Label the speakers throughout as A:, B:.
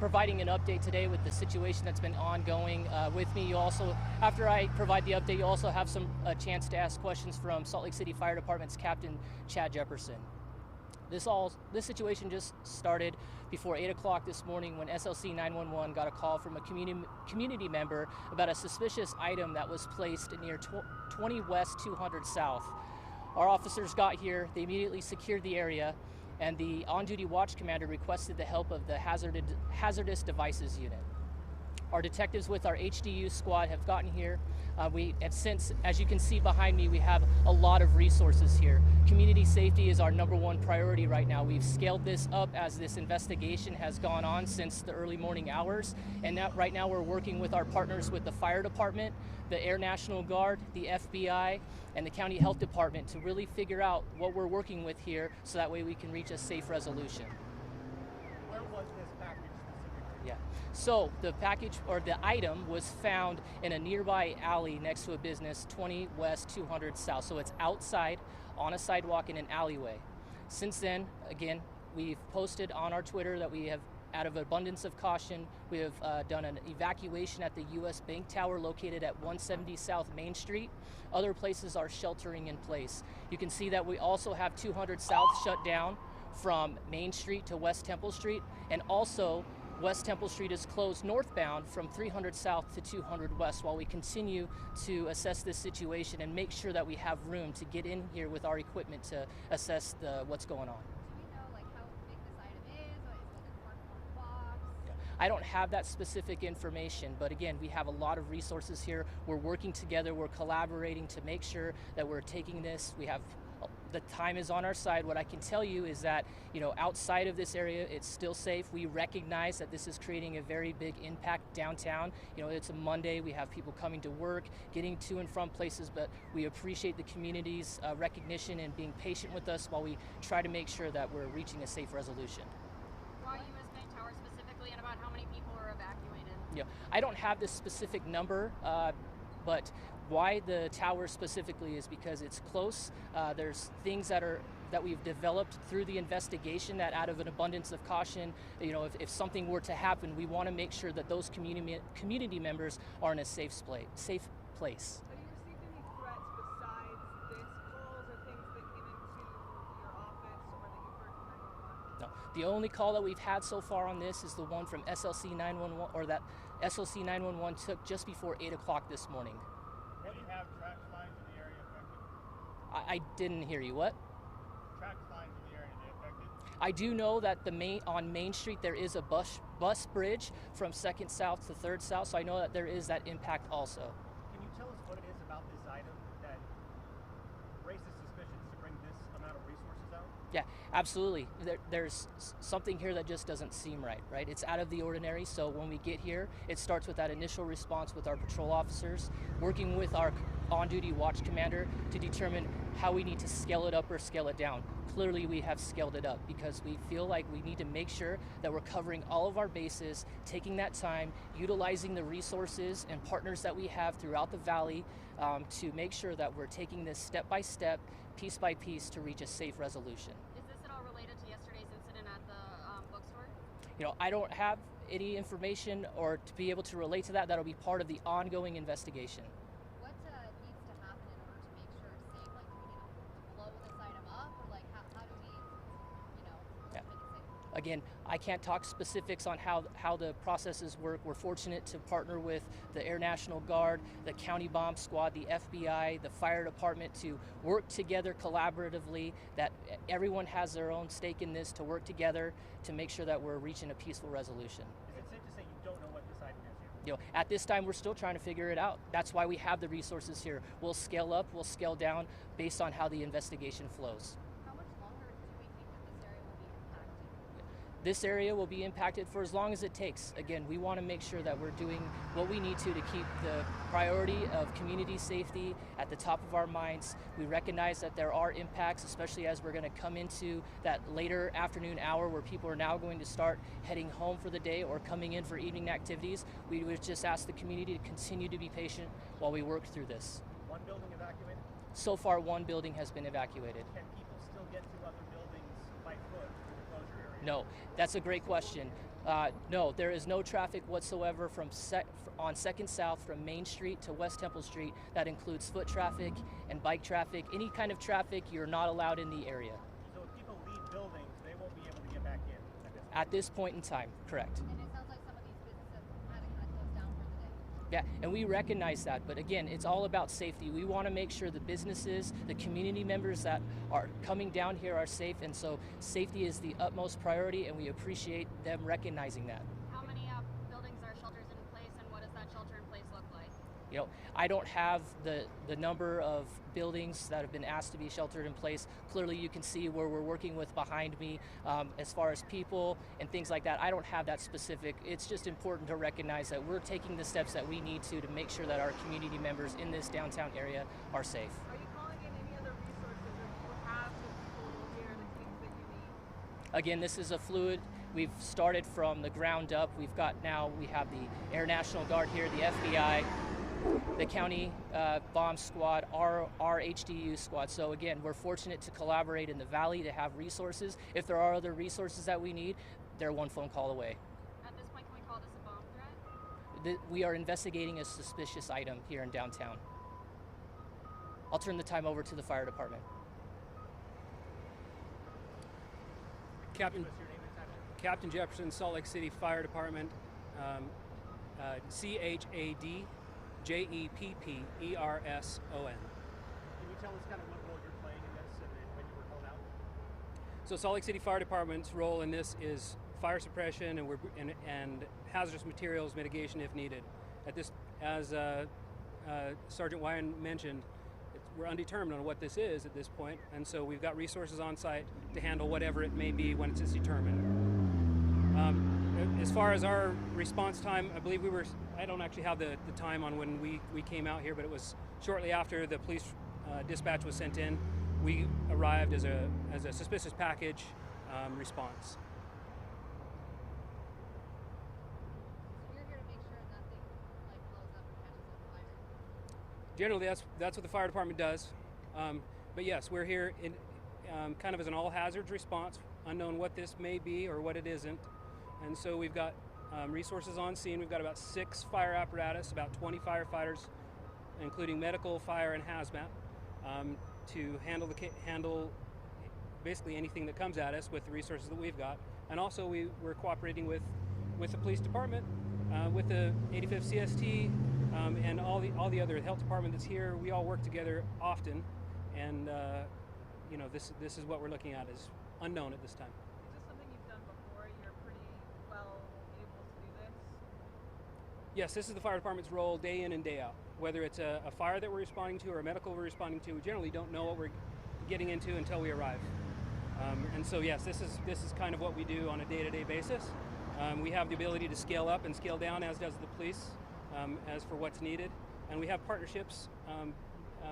A: providing an update today with the situation that's been ongoing. With me, you also, after I provide the update, you also have a chance to ask questions from Salt Lake City Fire Department's Captain Chad Jefferson. This situation just started before 8 o'clock this morning when SLC 911 got a call from a community member about a suspicious item that was placed near 20 West 200 South. Our officers got here, they immediately secured the area, and the on-duty watch commander requested the help of the hazardous devices unit. Our detectives with our HDU squad have gotten here. We have since, as you can see behind me, we have a lot of resources here. Community safety is our #1 priority right now. We've scaled this up as this investigation has gone on since the early morning hours. And right now we're working with our partners with the fire department, the Air National Guard, the FBI, and the county health department to really figure out what we're working with here so that way we can reach a safe resolution.
B: Where was this package specifically?
A: Yeah. So the package or the item was found in a nearby alley next to a business, 20 West 200 South. So it's outside on a sidewalk in an alleyway. Since then, again, we've posted on our Twitter that we have, out of abundance of caution, we have done an evacuation at the U.S. Bank Tower located at 170 South Main Street. Other places are sheltering in place. You can see that we also have 200 South shut down from Main Street to West Temple Street, and also West Temple Street is closed northbound from 300 South to 200 West while we continue to assess this situation and make sure that we have room to get in here with our equipment to assess what's going on.
C: Do we know like how big this item is? Or is it like a cardboard box?
A: I don't have that specific information, but again, we have a lot of resources here. We're working together, we're collaborating to make sure that we're taking this. The time is on our side. What I can tell you is that, outside of this area, it's still safe. We recognize that this is creating a very big impact downtown. It's a Monday. We have people coming to work, getting to and from places, but we appreciate the community's recognition and being patient with us while we try to make sure that we're reaching a safe resolution.
C: Why US Bank Tower specifically, and about how many people are evacuated?
A: I don't have this specific number, but why the tower specifically is because it's close. There's things that we've developed through the investigation that, out of an abundance of caution, if something were to happen, we want to make sure that those community members are in a safe place.
D: Have you received any threats besides this, calls or things that came into your office or that you've heard from 911?
A: No. The only call that we've had so far on this is the one from SLC 911, or that SLC 911 took just before 8 o'clock this morning.
B: Do you have track lines in the area affected?
A: I didn't hear you. What?
B: Track lines in the area, are they affected?
A: I do know that on Main Street there is a bus bridge from 2nd South to 3rd South, so I know that there is that impact also.
B: Can you tell us what it is about this item that raises suspicions to bring this amount of resources out?
A: Yeah, absolutely. There's something here that just doesn't seem right? It's out of the ordinary, so when we get here, it starts with that initial response with our patrol officers, working with our on-duty watch commander to determine how we need to scale it up or scale it down. Clearly, we have scaled it up because we feel like we need to make sure that we're covering all of our bases, taking that time, utilizing the resources and partners that we have throughout the valley to make sure that we're taking this step by step, piece by piece, to reach a safe resolution.
C: Is this at all related to yesterday's incident at the bookstore?
A: I don't have any information or to be able to relate to that. That'll be part of the ongoing investigation.
C: What needs to happen in order to make sure it's safe? Like, do we need to blow this item up, or like how do we, make it safe?
A: Again, I can't talk specifics on how the processes work. We're fortunate to partner with the Air National Guard, the County Bomb Squad, the FBI, the Fire Department to work together collaboratively, that everyone has their own stake in this, to work together to make sure that we're reaching a peaceful resolution.
B: Is it safe to say you don't know what this item is yet?
A: At this time, we're still trying to figure it out. That's why we have the resources here. We'll scale up, we'll scale down based on how the investigation flows.
C: How much longer do we think that
A: This area will be impacted for as long as it takes. Again, we want to make sure that we're doing what we need to keep the priority of community safety at the top of our minds. We recognize that there are impacts, especially as we're going to come into that later afternoon hour where people are now going to start heading home for the day or coming in for evening activities. We would just ask the community to continue to be patient while we work through this.
B: One building evacuated?
A: So far, one building has been evacuated.
B: Can people still get to other buildings by foot through the closure area?
A: No, that's a great question. No, there is no traffic whatsoever on 2nd South from Main Street to West Temple Street. That includes foot traffic and bike traffic. Any kind of traffic, you're not allowed in the area.
B: So if people leave buildings, they won't be able to get back in
A: At this point in time, correct.
C: And it sounds like some of these businesses had to kind of close down for the day.
A: Yeah, and we recognize that, but again, it's all about safety. We want to make sure the businesses, the community members that are coming down here are safe, and so safety is the utmost priority, and we appreciate them recognizing that.
C: How many buildings are shelters in place, and what does that shelter in place look like?
A: You know, I don't have the number of buildings that have been asked to be sheltered in place. Clearly, you can see where we're working with behind me as far as people and things like that. I don't have that specific. It's just important to recognize that we're taking the steps that we need to make sure that our community members in this downtown area are safe.
D: Are you calling in any other resources, or do you have the people here, the things that you need?
A: Again, this is a fluid. We've started from the ground up. We have the Air National Guard here, the FBI, the county bomb squad, our HDU squad. So again, we're fortunate to collaborate in the valley to have resources. If there are other resources that we need, they're one phone call away.
C: At this point, can we call this a bomb threat?
A: We are investigating a suspicious item here in downtown. I'll turn the time over to the fire department.
E: Captain Jefferson, Salt Lake City Fire Department, CHAD JEPPERSON.
B: Can you tell us kind of what role you're playing in this and when you were called out?
E: So Salt Lake City Fire Department's role in this is fire suppression and hazardous materials mitigation if needed. At this, as Sergeant Wyan mentioned, we're undetermined on what this is at this point, and so we've got resources on site to handle whatever it may be when it's determined. As far as our response time, I believe I don't actually have the time on when we came out here, but it was shortly after the police dispatch was sent in. We arrived as a suspicious package response.
C: So you're here to make sure nothing like blows up or catches on fire.
E: Generally, that's what the fire department does. But yes, we're here in kind of as an all hazards response, unknown what this may be or what it isn't. And so we've got resources on scene. We've got about 6 fire apparatus, about 20 firefighters, including medical, fire, and hazmat, to handle basically anything that comes at us with the resources that we've got. And also we're cooperating with the police department, with the 85th CST, and all the other health department that's here. We all work together often, and you know, this is what we're looking at is unknown at this time.
D: Is this something you've done before? You're pretty well able to do this?
E: Yes, this is the fire department's role day in and day out. Whether it's a fire that we're responding to or a medical we're responding to, we generally don't know what we're getting into until we arrive. And so yes, this is kind of what we do on a day-to-day basis. We have the ability to scale up and scale down, as does the police, as for what's needed. And we have partnerships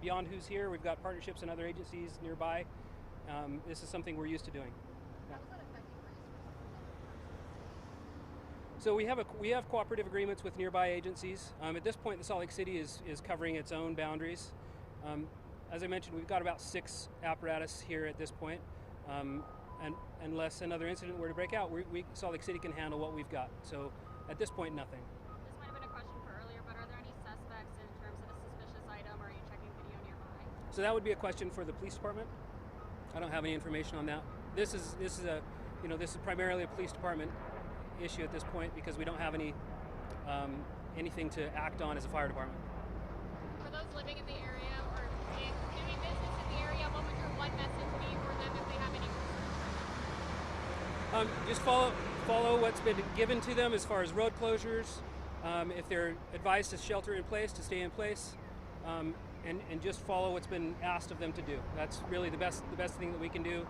E: beyond who's here. We've got partnerships in other agencies nearby. This is something we're used to doing.
C: How is that affecting resources?
E: So we have cooperative agreements with nearby agencies. At this point, the Salt Lake City is covering its own boundaries. As I mentioned, we've got about 6 apparatus here at this point. And unless another incident were to break out, Salt Lake City can handle what we've got. So at this point, nothing.
C: This might have been a question for earlier, but are there any suspects in terms of a suspicious item, or are you checking video nearby?
E: So that would be a question for the police department. I don't have any information on that. This is primarily a police department issue at this point because we don't have anything to act on as a fire department.
C: For those living in the area or doing business in the area, what would your one message be for them if they have any concerns?
E: Just follow what's been given to them as far as road closures. If they're advised to shelter in place, to stay in place, and just follow what's been asked of them to do. That's really the best thing that we can do.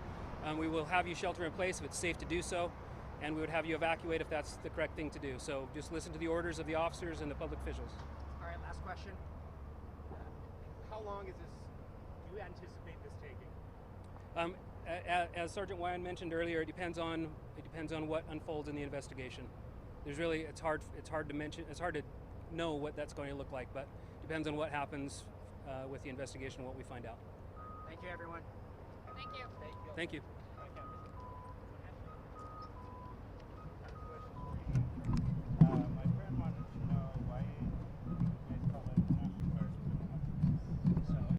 E: We will have you shelter in place if it's safe to do so, and we would have you evacuate if that's the correct thing to do. So just listen to the orders of the officers and the public officials.
B: All right, last question. How long do you anticipate this taking?
E: As Sergeant Wyan mentioned earlier, it depends on what unfolds in the investigation. It's hard to know what that's going to look like, but it depends on what happens with the investigation and what we find out.
B: Thank you, everyone.
C: Thank you.
E: Thank you.